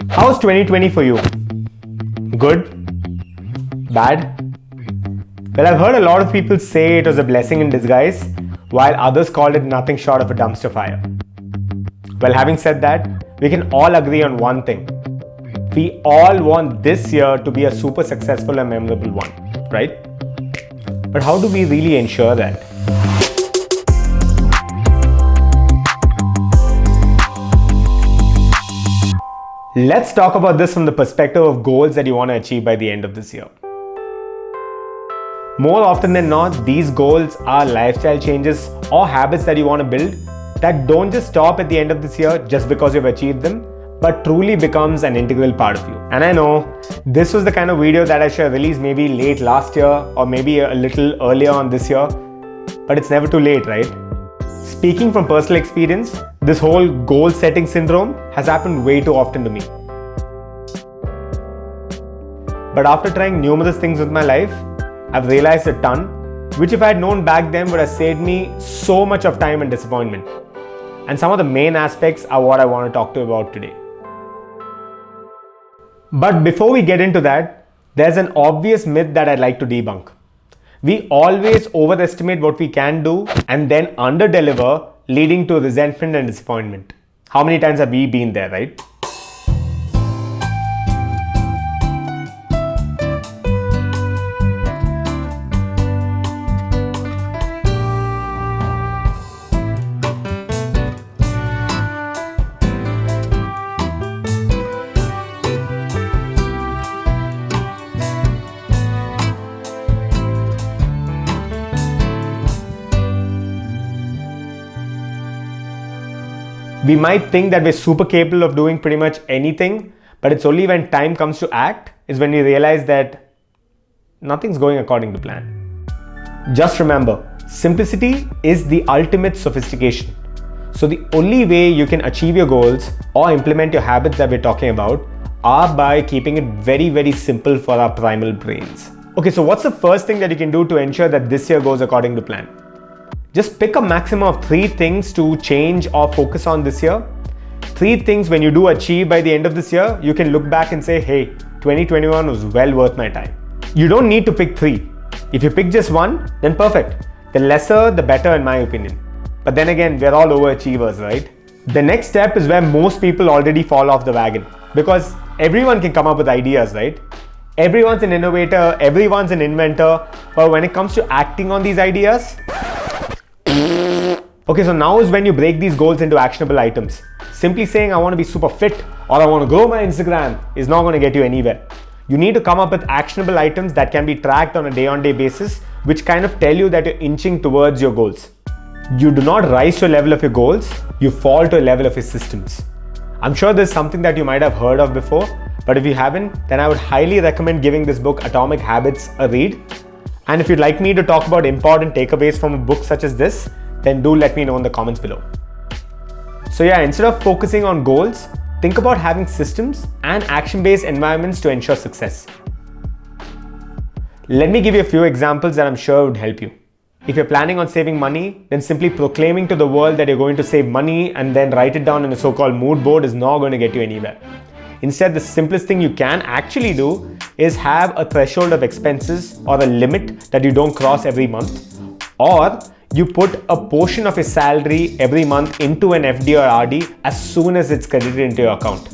How's 2020 for you? Good? Bad? Well, I've heard a lot of people say it was a blessing in disguise, while others called it nothing short of a dumpster fire. Well, having said that, we can all agree on one thing. We all want this year to be a super successful and memorable one, right? But how do we really ensure that? Let's talk about this from the perspective of goals that you want to achieve by the end of this year. More often than not, these goals are lifestyle changes or habits that you want to build that don't just stop at the end of this year just because you've achieved them, but truly becomes an integral part of you. And I know this was the kind of video that I should have released maybe late last year or maybe a little earlier on this year, but it's never too late, right? Speaking from personal experience, this whole goal setting syndrome has happened way too often to me. But after trying numerous things with my life, I've realized a ton, which if I had known back then would have saved me so much of time and disappointment. And some of the main aspects are what I want to talk to you about today. But before we get into that, there's an obvious myth that I'd like to debunk. We always overestimate what we can do and then underdeliver, leading to resentment and disappointment. How many times have we been there, right? We might think that we're super capable of doing pretty much anything, but it's only when time comes to act is when we realize that nothing's going according to plan. Just remember, simplicity is the ultimate sophistication. So the only way you can achieve your goals or implement your habits that we're talking about are by keeping it very, very simple for our primal brains. Okay, so what's the first thing that you can do to ensure that this year goes according to plan? Just pick a maximum of 3 things to change or focus on this year. 3 things when you do achieve by the end of this year, you can look back and say, hey, 2021 was well worth my time. You don't need to pick 3. If you pick just 1, then perfect. The lesser, the better in my opinion. But then again, we're all overachievers, right? The next step is where most people already fall off the wagon, because everyone can come up with ideas, right? Everyone's an innovator, everyone's an inventor, but when it comes to acting on these ideas, okay, so now is when you break these goals into actionable items. Simply saying I want to be super fit or I want to grow my Instagram is not going to get you anywhere. You need to come up with actionable items that can be tracked on a day-on-day basis, which kind of tell you that you're inching towards your goals. You do not rise to a level of your goals, you fall to a level of your systems. I'm sure there's something that you might have heard of before, but if you haven't, then I would highly recommend giving this book Atomic Habits a read. And if you'd like me to talk about important takeaways from a book such as this, then do let me know in the comments below. So yeah, instead of focusing on goals, think about having systems and action-based environments to ensure success. Let me give you a few examples that I'm sure would help you. If you're planning on saving money, then simply proclaiming to the world that you're going to save money and then write it down in a so-called mood board is not going to get you anywhere. Instead, the simplest thing you can actually do is have a threshold of expenses or a limit that you don't cross every month, or you put a portion of your salary every month into an FD or RD as soon as it's credited into your account.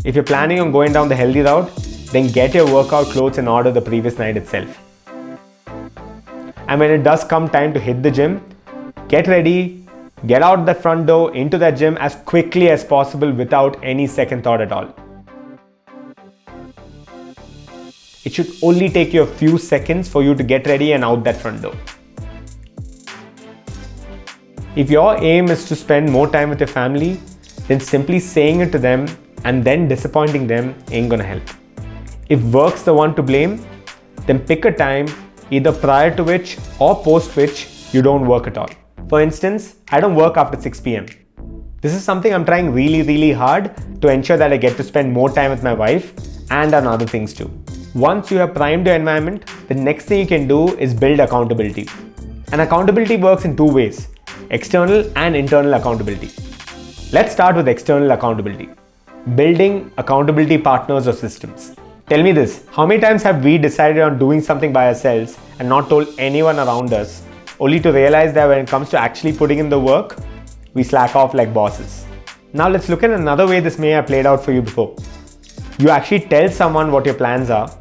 If you're planning on going down the healthy route, then get your workout clothes in order the previous night itself. And when it does come time to hit the gym, get ready, get out the front door into that gym as quickly as possible without any second thought at all. It should only take you a few seconds for you to get ready and out that front door. If your aim is to spend more time with your family, then simply saying it to them and then disappointing them ain't gonna help. If work's the one to blame, then pick a time either prior to which or post which you don't work at all. For instance, I don't work after 6 p.m. This is something I'm trying really hard to ensure that I get to spend more time with my wife and on other things too. Once you have primed your environment, the next thing you can do is build accountability. And accountability works in 2 ways, external and internal accountability. Let's start with external accountability. Building accountability partners or systems. Tell me this, how many times have we decided on doing something by ourselves and not told anyone around us, only to realize that when it comes to actually putting in the work, we slack off like bosses? Now let's look at another way this may have played out for you before. You actually tell someone what your plans are,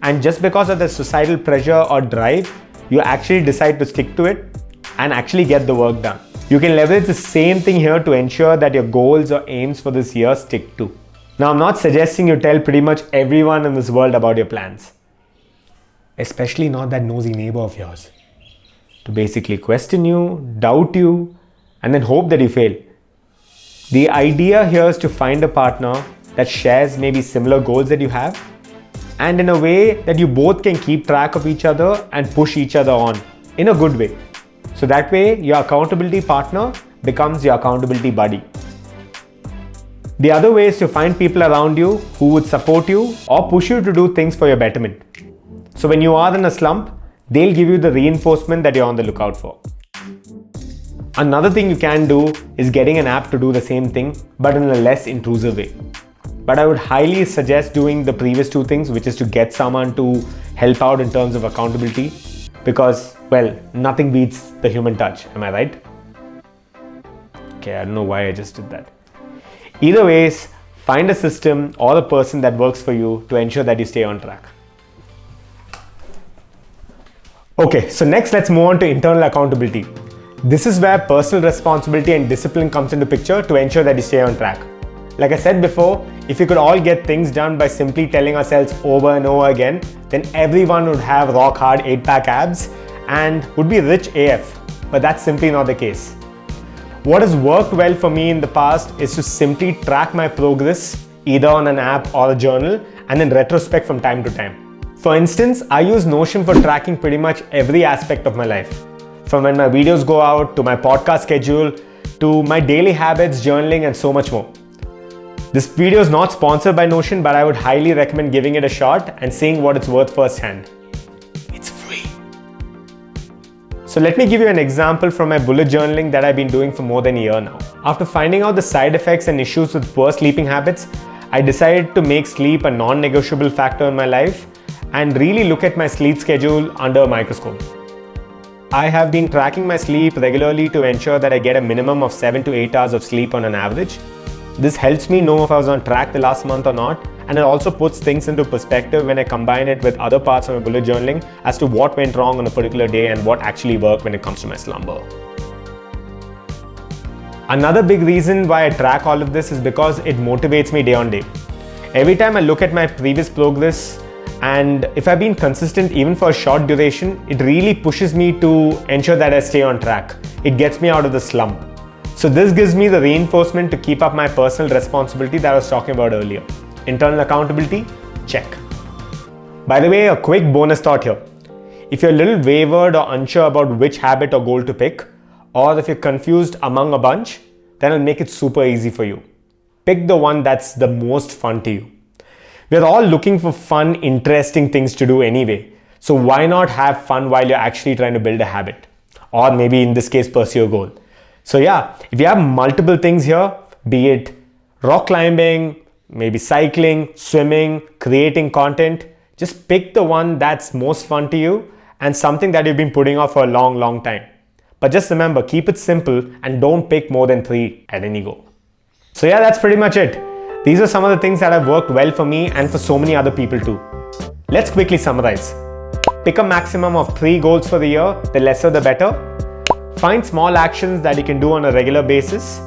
and just because of the societal pressure or drive, you actually decide to stick to it and actually get the work done. You can leverage the same thing here to ensure that your goals or aims for this year stick to. Now, I'm not suggesting you tell pretty much everyone in this world about your plans, especially not that nosy neighbor of yours, to basically question you, doubt you, and then hope that you fail. The idea here is to find a partner that shares maybe similar goals that you have, and in a way that you both can keep track of each other and push each other on in a good way. So that way, your accountability partner becomes your accountability buddy. The other way is to find people around you who would support you or push you to do things for your betterment. So when you are in a slump, they'll give you the reinforcement that you're on the lookout for. Another thing you can do is getting an app to do the same thing, but in a less intrusive way. But I would highly suggest doing the previous two things, which is to get someone to help out in terms of accountability, because, well, nothing beats the human touch. Am I right? Okay, I don't know why I just did that. Either ways, find a system or a person that works for you to ensure that you stay on track. Okay, so next let's move on to internal accountability. This is where personal responsibility and discipline comes into picture to ensure that you stay on track. Like I said before, if we could all get things done by simply telling ourselves over and over again, then everyone would have rock hard 8-pack abs and would be rich AF. But that's simply not the case. What has worked well for me in the past is to simply track my progress either on an app or a journal and then retrospect from time to time. For instance, I use Notion for tracking pretty much every aspect of my life. From when my videos go out, to my podcast schedule, to my daily habits, journaling, and so much more. This video is not sponsored by Notion, but I would highly recommend giving it a shot and seeing what it's worth firsthand. It's free. So let me give you an example from my bullet journaling that I've been doing for more than a year now. After finding out the side effects and issues with poor sleeping habits, I decided to make sleep a non-negotiable factor in my life and really look at my sleep schedule under a microscope. I have been tracking my sleep regularly to ensure that I get a minimum of 7 to 8 hours of sleep on an average. This helps me know if I was on track the last month or not, and it also puts things into perspective when I combine it with other parts of my bullet journaling as to what went wrong on a particular day and what actually worked when it comes to my slumber. Another big reason why I track all of this is because it motivates me day on day. Every time I look at my previous progress, and if I've been consistent even for a short duration, it really pushes me to ensure that I stay on track. It gets me out of the slump. So this gives me the reinforcement to keep up my personal responsibility that I was talking about earlier. Internal accountability, check. By the way, a quick bonus thought here. If you're a little wavered or unsure about which habit or goal to pick, or if you're confused among a bunch, then I'll make it super easy for you. Pick the one that's the most fun to you. We're all looking for fun, interesting things to do anyway. So why not have fun while you're actually trying to build a habit? Or maybe in this case, pursue a goal. So yeah, if you have multiple things here, be it rock climbing, maybe cycling, swimming, creating content, just pick the one that's most fun to you and something that you've been putting off for a long time. But just remember, keep it simple and don't pick more than 3 at any go. So yeah, that's pretty much it. These are some of the things that have worked well for me and for so many other people too. Let's quickly summarize. Pick a maximum of 3 goals for the year, the lesser the better. Find small actions that you can do on a regular basis.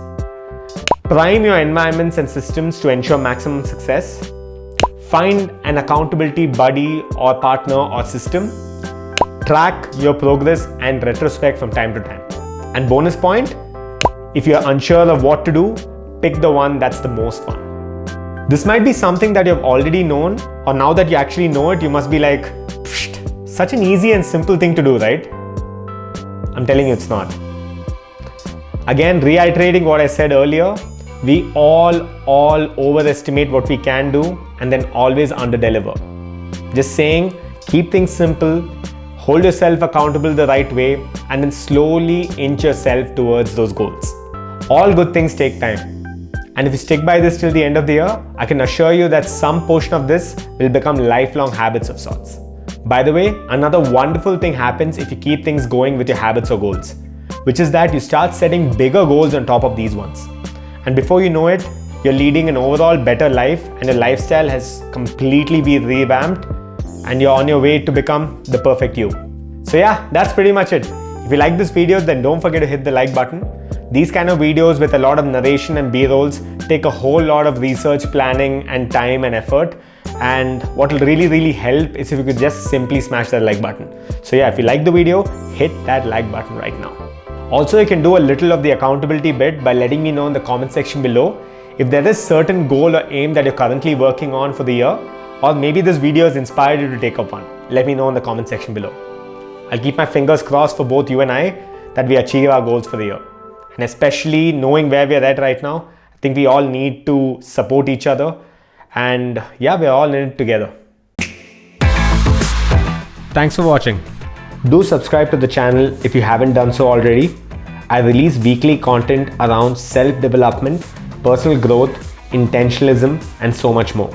Prime your environments and systems to ensure maximum success. Find an accountability buddy or partner or system. Track your progress and retrospect from time to time. And bonus point, if you're unsure of what to do, pick the one that's the most fun. This might be something that you've already known, or now that you actually know it, you must be like, such an easy and simple thing to do, right? I'm telling you, it's not. Again, reiterating what I said earlier, we all overestimate what we can do and then always underdeliver. Just saying, keep things simple, hold yourself accountable the right way, and then slowly inch yourself towards those goals. All good things take time. And if you stick by this till the end of the year, I can assure you that some portion of this will become lifelong habits of sorts. By the way, another wonderful thing happens if you keep things going with your habits or goals, which is that you start setting bigger goals on top of these ones. And before you know it, you're leading an overall better life and your lifestyle has completely been revamped and you're on your way to become the perfect you. So yeah, that's pretty much it. If you like this video, then don't forget to hit the like button. These kind of videos with a lot of narration and B-rolls take a whole lot of research, planning and time and effort. And what will really help is if you could just simply smash that like button. So yeah, if you like the video, hit that like button right now. Also, you can do a little of the accountability bit by letting me know in the comment section below if there is certain goal or aim that you're currently working on for the year, or maybe this video has inspired you to take up one. Let me know in the comment section below. I'll keep my fingers crossed for both you and I that we achieve our goals for the year. And especially knowing where we're at right now, I think we all need to support each other. And yeah, we're all in it together. Thanks for watching. Do subscribe to the channel if you haven't done so already. I release weekly content around self-development, personal growth, intentionalism, and so much more.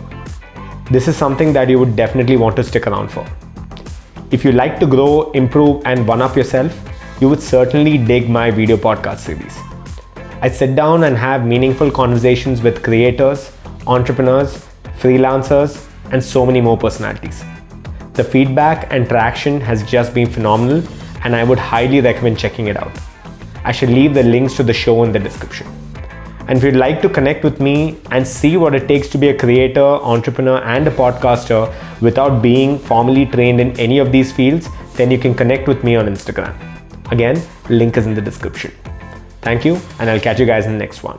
This is something that you would definitely want to stick around for. If you like to grow, improve, and one-up yourself, you would certainly dig my video podcast series. I sit down and have meaningful conversations with creators, entrepreneurs, freelancers, and so many more personalities. The feedback and traction has just been phenomenal, and I would highly recommend checking it out. I shall leave the links to the show in the description. And if you'd like to connect with me and see what it takes to be a creator, entrepreneur, and a podcaster without being formally trained in any of these fields, then you can connect with me on Instagram. Again, link is in the description. Thank you, and I'll catch you guys in the next one.